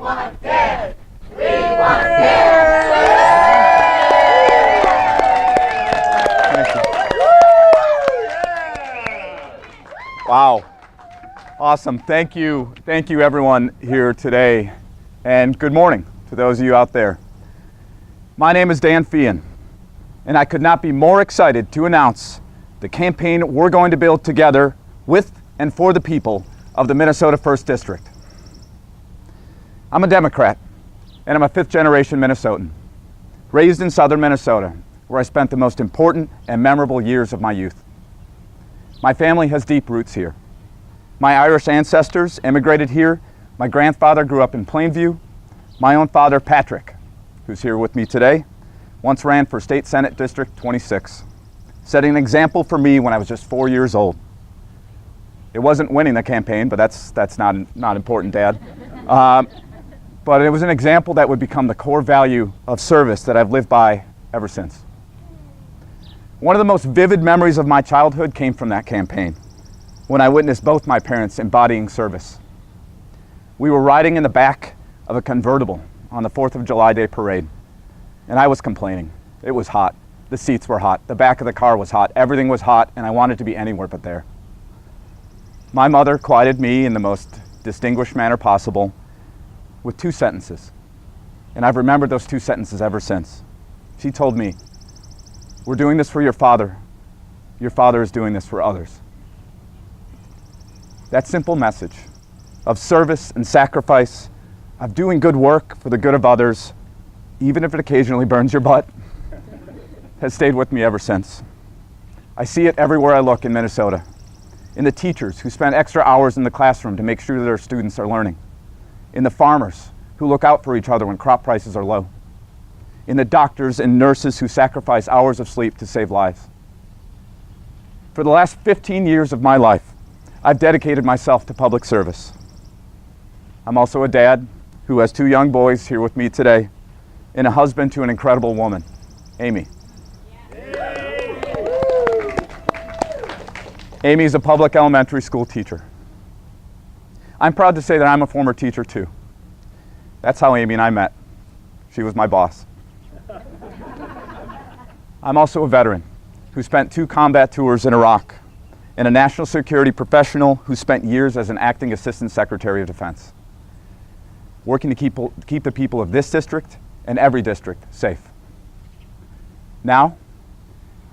want care. We want care. Wow. Awesome. Thank you. Thank you everyone here today. And good morning to those of you out there. My name is Dan Feehan, and I could not be more excited to announce the campaign we're going to build together with and for the people of the Minnesota 1st District. I'm a Democrat, and I'm a fifth-generation Minnesotan, raised in southern Minnesota, where I spent the most important and memorable years of my youth. My family has deep roots here. My Irish ancestors immigrated here. My grandfather grew up in Plainview. My own father, Patrick, who's here with me today, once ran for State Senate District 26, setting an example for me when I was just 4 years old. It wasn't winning the campaign, but that's not important, Dad. But it was an example that would become the core value of service that I've lived by ever since. One of the most vivid memories of my childhood came from that campaign, when I witnessed both my parents embodying service. We were riding in the back of a convertible on the 4th of July Day parade, and I was complaining. It was hot. The seats were hot. The back of the car was hot. Everything was hot, and I wanted to be anywhere but there. My mother quieted me in the most distinguished manner possible with 2 sentences, and I've remembered those 2 sentences ever since. She told me, "We're doing this for your father. Your father is doing this for others." That simple message of service and sacrifice, of doing good work for the good of others, even if it occasionally burns your butt, has stayed with me ever since. I see it everywhere I look in Minnesota, in the teachers who spend extra hours in the classroom to make sure that their students are learning, in the farmers who look out for each other when crop prices are low, in the doctors and nurses who sacrifice hours of sleep to save lives. For the last 15 years of my life, I've dedicated myself to public service. I'm also a dad who has 2 young boys here with me today, and a husband to an incredible woman, Amy. Amy is a public elementary school teacher. I'm proud to say that I'm a former teacher too. That's how Amy and I met. She was my boss. I'm also a veteran who spent 2 combat tours in Iraq, and a national security professional who spent years as an acting assistant secretary of defense, working to keep the people of this district and every district safe. Now,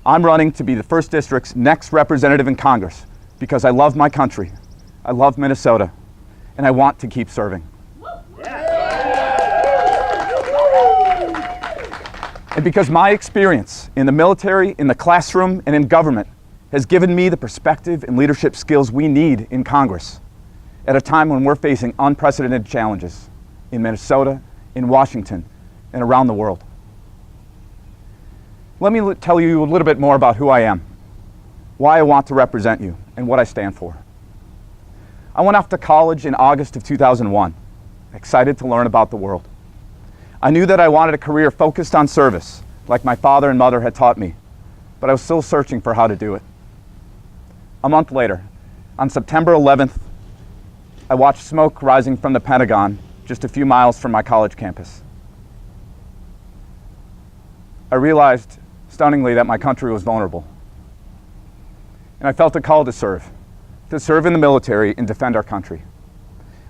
I'm running to be the 1st District's next representative in Congress because I love my country, I love Minnesota, and I want to keep serving. And because my experience in the military, in the classroom, and in government has given me the perspective and leadership skills we need in Congress at a time when we're facing unprecedented challenges in Minnesota, in Washington, and around the world. Let me tell you a little bit more about who I am, why I want to represent you, and what I stand for. I went off to college in August of 2001, excited to learn about the world. I knew that I wanted a career focused on service, like my father and mother had taught me, but I was still searching for how to do it. A month later, on September 11th, I watched smoke rising from the Pentagon just a few miles from my college campus. I realized, stunningly, that my country was vulnerable. And I felt a call to serve in the military and defend our country.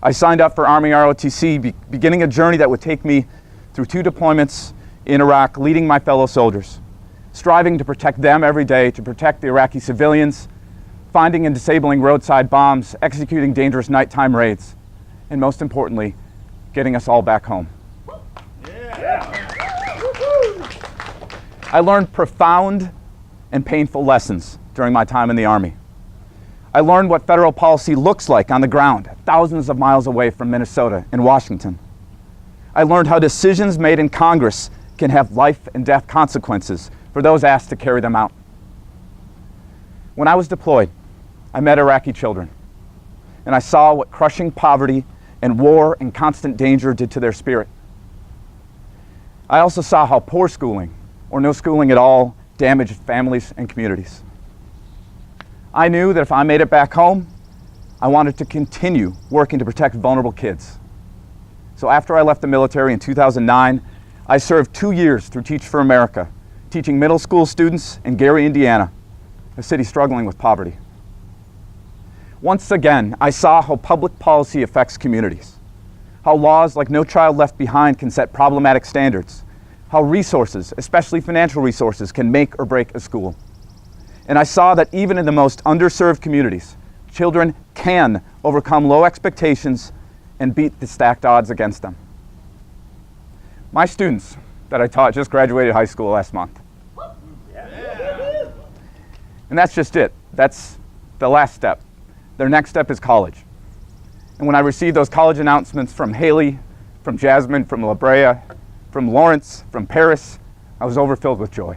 I signed up for Army ROTC, beginning a journey that would take me through 2 deployments in Iraq, leading my fellow soldiers, striving to protect them every day, to protect the Iraqi civilians, finding and disabling roadside bombs, executing dangerous nighttime raids, and most importantly, getting us all back home. I learned profound and painful lessons during my time in the Army. I learned what federal policy looks like on the ground, thousands of miles away from Minnesota and Washington. I learned how decisions made in Congress can have life and death consequences for those asked to carry them out. When I was deployed, I met Iraqi children, and I saw what crushing poverty and war and constant danger did to their spirit. I also saw how poor schooling, or no schooling at all, damaged families and communities. I knew that if I made it back home, I wanted to continue working to protect vulnerable kids. So after I left the military in 2009, I served 2 years through Teach for America, teaching middle school students in Gary, Indiana, a city struggling with poverty. Once again, I saw how public policy affects communities, how laws like No Child Left Behind can set problematic standards, how resources, especially financial resources, can make or break a school. And I saw that even in the most underserved communities, children can overcome low expectations and beat the stacked odds against them. My students that I taught just graduated high school last month. And that's just it. That's the last step. Their next step is college. And when I received those college announcements from Haley, from Jasmine, from La Brea, from Lawrence, from Paris, I was overfilled with joy.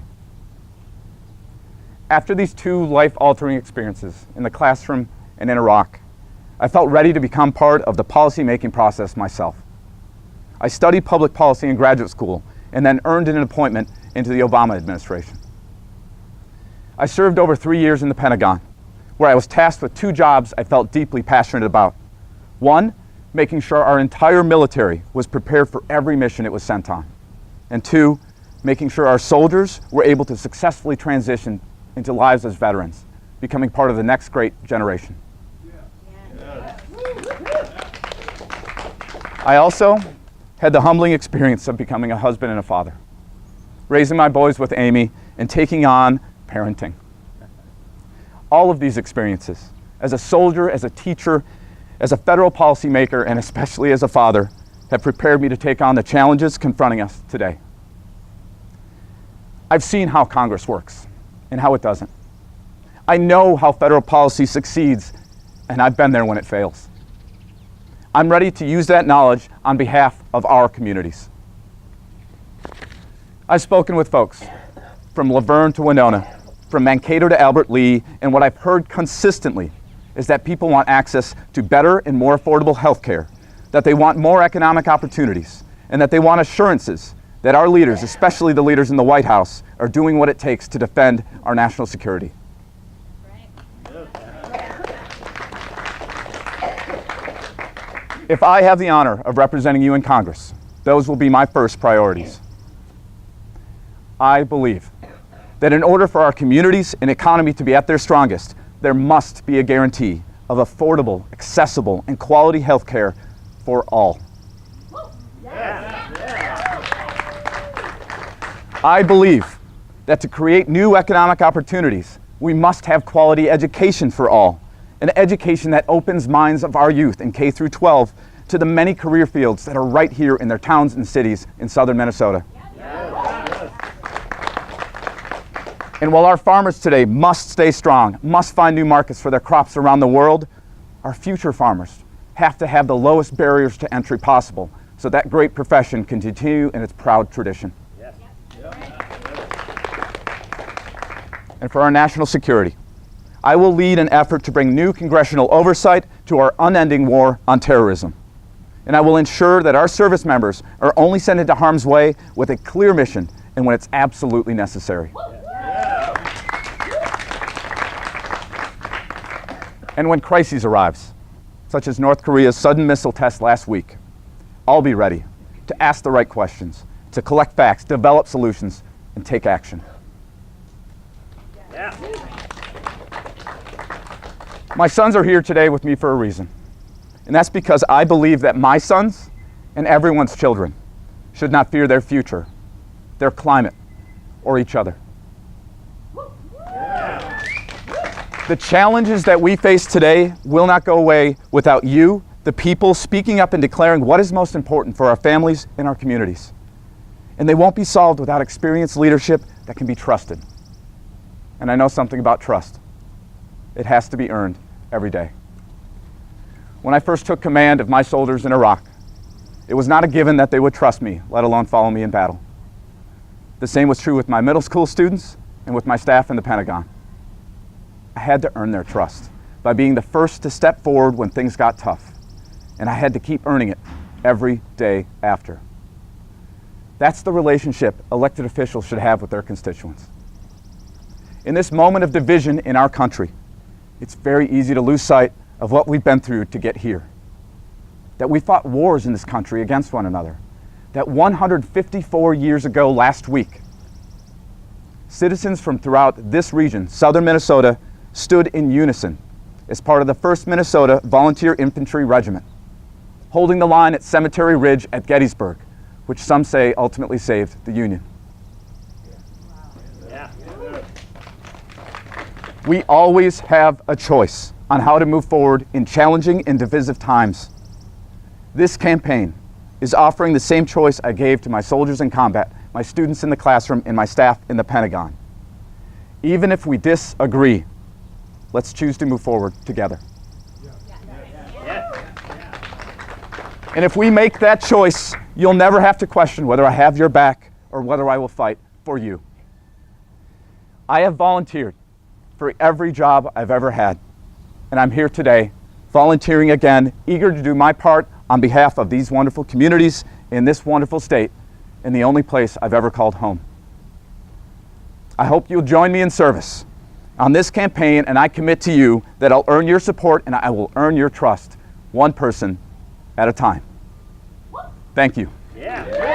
After these 2 life-altering experiences in the classroom and in Iraq, I felt ready to become part of the policy-making process myself. I studied public policy in graduate school and then earned an appointment into the Obama administration. I served over 3 years in the Pentagon, where I was tasked with 2 jobs I felt deeply passionate about. 1, making sure our entire military was prepared for every mission it was sent on. And 2, making sure our soldiers were able to successfully transition into lives as veterans, becoming part of the next great generation. I also had the humbling experience of becoming a husband and a father, raising my boys with Amy and taking on parenting. All of these experiences, as a soldier, as a teacher, as a federal policymaker, and especially as a father, have prepared me to take on the challenges confronting us today. I've seen how Congress works and how it doesn't. I know how federal policy succeeds, and I've been there when it fails. I'm ready to use that knowledge on behalf of our communities. I've spoken with folks from Laverne to Winona, from Mankato to Albert Lee, and what I've heard consistently is that people want access to better and more affordable health care, that they want more economic opportunities, and that they want assurances that our leaders, especially the leaders in the White House, are doing what it takes to defend our national security. If I have the honor of representing you in Congress, those will be my first priorities. I believe that in order for our communities and economy to be at their strongest, there must be a guarantee of affordable, accessible, and quality health care for all. I believe that to create new economic opportunities, we must have quality education for all, an education that opens minds of our youth in K through 12 to the many career fields that are right here in their towns and cities in southern Minnesota. And while our farmers today must stay strong, must find new markets for their crops around the world, our future farmers have to have the lowest barriers to entry possible so that great profession can continue in its proud tradition. Yes. And for our national security, I will lead an effort to bring new congressional oversight to our unending war on terrorism. And I will ensure that our service members are only sent into harm's way with a clear mission and when it's absolutely necessary. And when crises arrives, such as North Korea's sudden missile test last week, I'll be ready to ask the right questions, to collect facts, develop solutions, and take action. Yeah. My sons are here today with me for a reason, and that's because I believe that my sons and everyone's children should not fear their future, their climate, or each other. The challenges that we face today will not go away without you, the people, speaking up and declaring what is most important for our families and our communities. And they won't be solved without experienced leadership that can be trusted. And I know something about trust. It has to be earned every day. When I first took command of my soldiers in Iraq, it was not a given that they would trust me, let alone follow me in battle. The same was true with my middle school students and with my staff in the Pentagon. I had to earn their trust by being the first to step forward when things got tough, and I had to keep earning it every day after. That's the relationship elected officials should have with their constituents. In this moment of division in our country, it's very easy to lose sight of what we've been through to get here. that we fought wars in this country against one another, that 154 years ago last week, citizens from throughout this region, southern Minnesota, stood in unison as part of the 1st Minnesota Volunteer Infantry Regiment, holding the line at Cemetery Ridge at Gettysburg, which some say ultimately saved the Union. We always have a choice on how to move forward in challenging and divisive times. This campaign is offering the same choice I gave to my soldiers in combat, my students in the classroom, and my staff in the Pentagon. Even if we disagree, let's choose to move forward together. And if we make that choice, you'll never have to question whether I have your back or whether I will fight for you. I have volunteered for every job I've ever had, and I'm here today volunteering again, eager to do my part on behalf of these wonderful communities in this wonderful state, in the only place I've ever called home. I hope you'll join me in service on this campaign, and I commit to you that I'll earn your support and I will earn your trust, one person at a time. Thank you. Yeah.